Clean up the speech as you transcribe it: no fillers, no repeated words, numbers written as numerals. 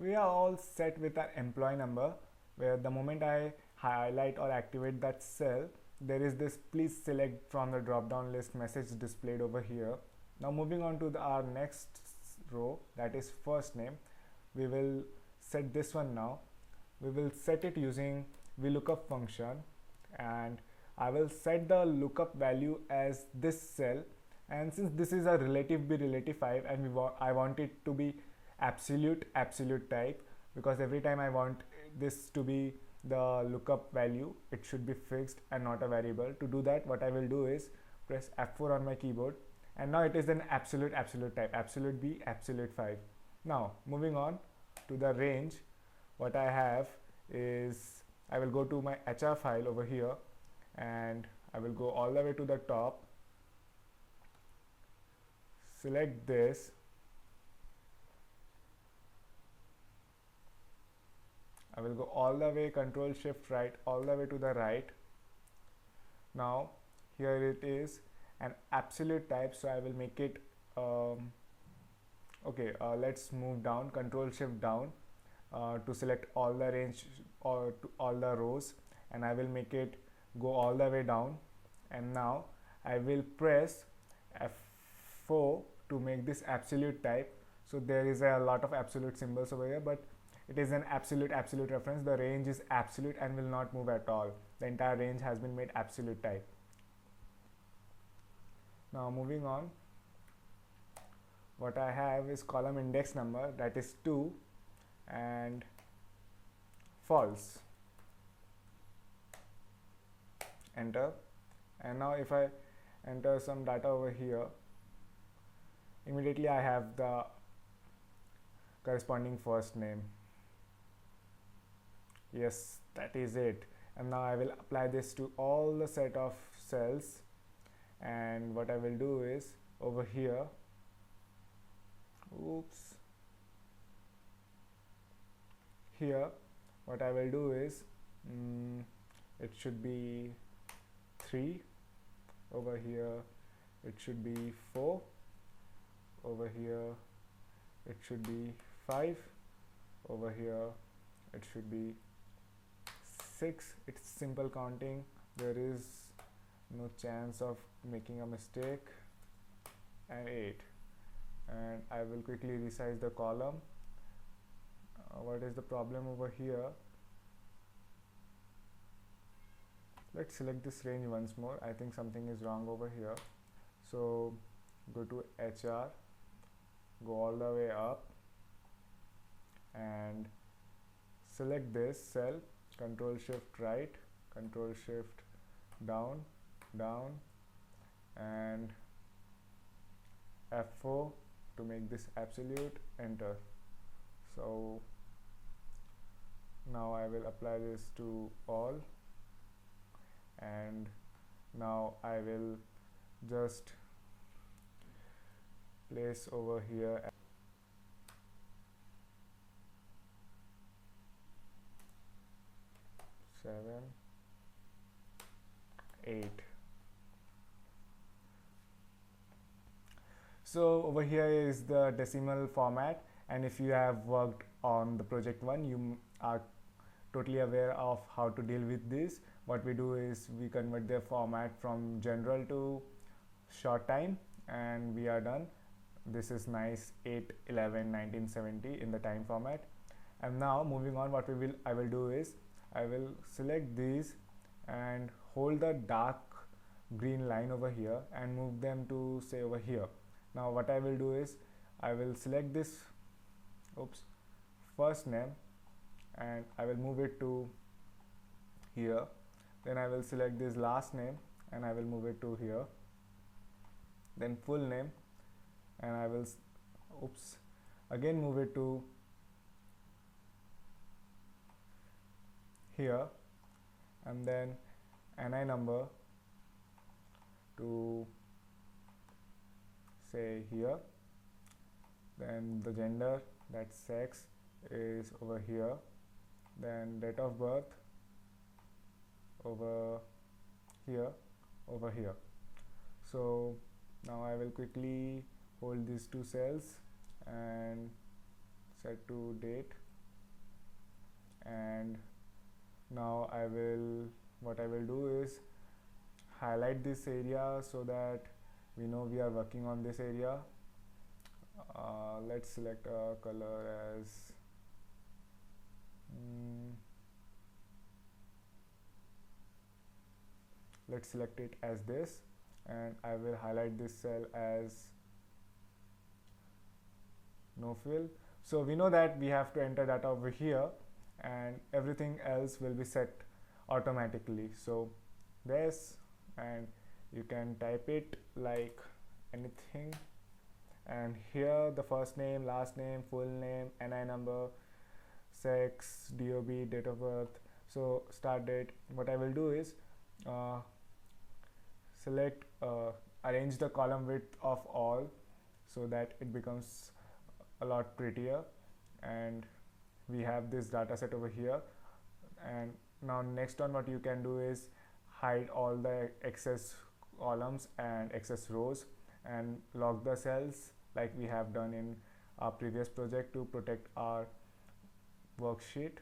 we are all set with our employee number, where the moment I highlight or activate that cell, there is this please select from the drop down list message displayed over here. Now moving on to our next row, that is first name. We will set this one now. We will set it using VLOOKUP function, and I will set the lookup value as this cell, and since this is a relative b relative 5 and I want it to be absolute type, because every time I want this to be the lookup value, it should be fixed and not a variable. To do that, what I will do is press F4 on my keyboard, and now it is an absolute type, absolute b absolute 5. Now moving on to the range, what I have is I will go to my HR file over here, and I will go all the way to the top, select this, I will go all the way, control shift right, all the way to the right. Now here it is an absolute type, so I will make it okay, let's move down, control shift down to select all the range or to all the rows, and I will make it go all the way down. And now I will press F4 to make this absolute type. So there is a lot of absolute symbols over here, but it is an absolute reference. The range is absolute and will not move at all. The entire range has been made absolute type. Now moving on, what I have is column index number, that is 2 and false. Enter. And now if I enter some data over here, immediately I have the corresponding first name. Yes, that is it. And now I will apply this to all the set of cells, and what I will do is over here, oops, here what I will do is it should be 3, over here it should be 4, over here it should be 5, over here it should be 6. It's simple counting, there is no chance of making a mistake, and 8. And I will quickly resize the column. What is the problem over here? Let's select this range once more. I think something is wrong over here. So go to HR, go all the way up and select this cell, control shift right, control shift down, and F4 to make this absolute, enter. So now I will apply this to all, and now I will just place over here 7, 8. So over here is the decimal format, and if you have worked on the project 1, you are totally aware of how to deal with this. What we do is we convert the format from general to short time, and we are done. This is nice 8/11/1970 in the time format. And now moving on, what I will do is I will select these and hold the dark green line over here and move them to say over here. Now what I will do is I will select this first name and I will move it to here. Then I will select this last name and I will move it to here. Then full name, and I will again move it to here, and then NI number to say here. Then the gender, that's sex, is over here. Then date of birth over here, over here. So now I will quickly hold these two cells and set to date, And now what I will do is highlight this area so that we know we are working on this area. Let's select a color as let's select it as this, and I will highlight this cell as no fill. So we know that we have to enter data over here, and everything else will be set automatically. So this, and you can type it like anything, and here the first name, last name, full name, NI number, sex, DOB, date of birth, so start date. What I will do is select arrange the column width of all so that it becomes a lot prettier, and we have this data set over here. And now next on, what you can do is hide all the excess columns and excess rows and lock the cells like we have done in our previous project to protect our worksheet.